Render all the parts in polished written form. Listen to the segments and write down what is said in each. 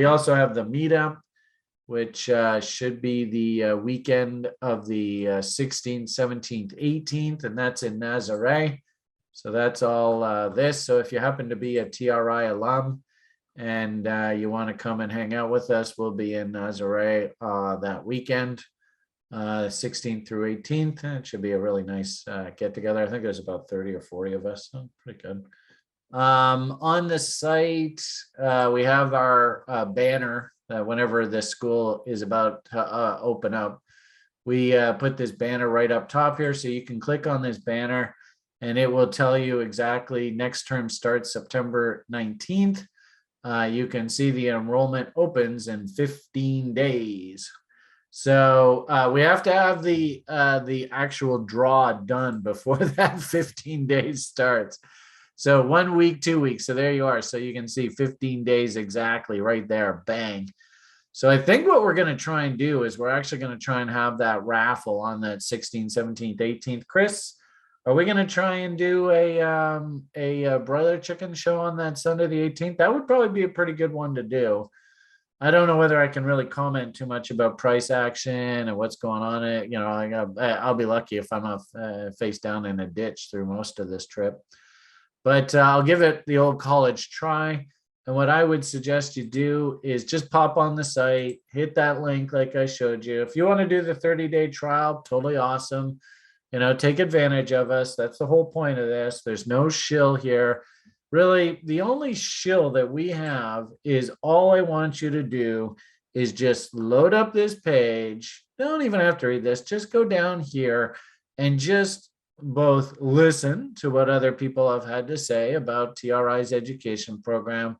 We also have the meetup, which should be the weekend of the 16th, 17th, 18th, and that's in Nazare. So that's all this. So if you happen to be a TRI alum and you want to come and hang out with us, we'll be in Nazare that weekend, 16th through 18th. It should be a really nice get together. I think there's about 30 or 40 of us, so pretty good. On the site, we have our banner that whenever the school is about to open up, we put this banner right up top here. So you can click on this banner and it will tell you exactly next term starts September 19th. You can see the enrollment opens in 15 days. So we have to have the actual draw done before that 15 days starts. So 1 week, 2 weeks. So there you are. So you can see 15 days exactly right there. Bang. So I think what we're going to try and do is we're actually going to try and have that raffle on that 16th, 17th, 18th. Chris, are we going to try and do a broiler chicken show on that Sunday, the 18th? That would probably be a pretty good one to do. I don't know whether I can really comment too much about price action and what's going on. I'll be lucky if I'm face down in a ditch through most of this trip. But I'll give it the old college try. And what I would suggest you do is just pop on the site, hit that link like I showed you. If you want to do the 30-day trial, totally awesome. Take advantage of us. That's the whole point of this. There's no shill here. Really, the only shill that we have is all I want you to do is just load up this page. Don't even have to read this. Just go down here and just both listen to what other people have had to say about TRI's education program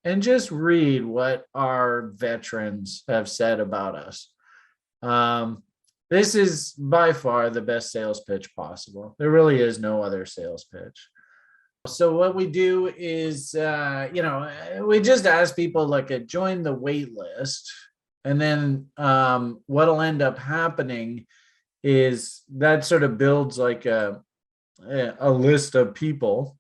and just read what our veterans have said about us. This is by far the best sales pitch possible. There really is no other sales pitch. So what we do is, we just ask people join the wait list. And then what'll end up happening is that sort of builds like a list of people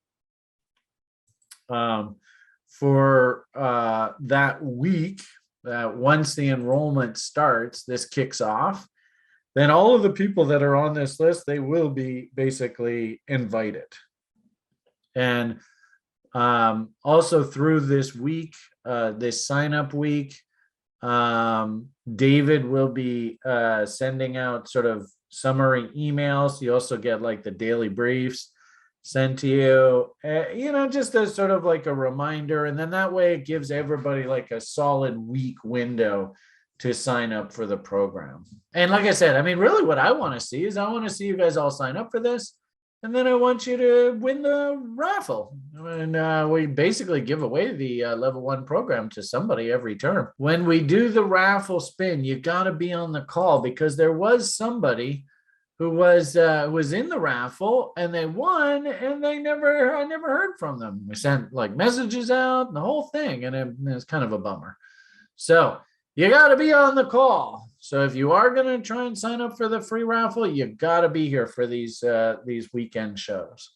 for that week. That once the enrollment starts, this kicks off. Then all of the people that are on this list, they will be basically invited. And also through this week, this sign up week, David will be sending out sort of summary emails. You also get like the daily briefs sent to you, just as sort of like a reminder. And then that way it gives everybody like a solid week window to sign up for the program. And like I said, I mean, really what I want to see is I want to see you guys all sign up for this. And then I want you to win the raffle. And we basically give away the level 1 program to somebody every term. When we do the raffle spin, you got to be on the call because there was somebody who was in the raffle and they won and I never heard from them. We sent like messages out and the whole thing. And it was kind of a bummer. So you got to be on the call. So if you are going to try and sign up for the free raffle, you got to be here for these weekend shows.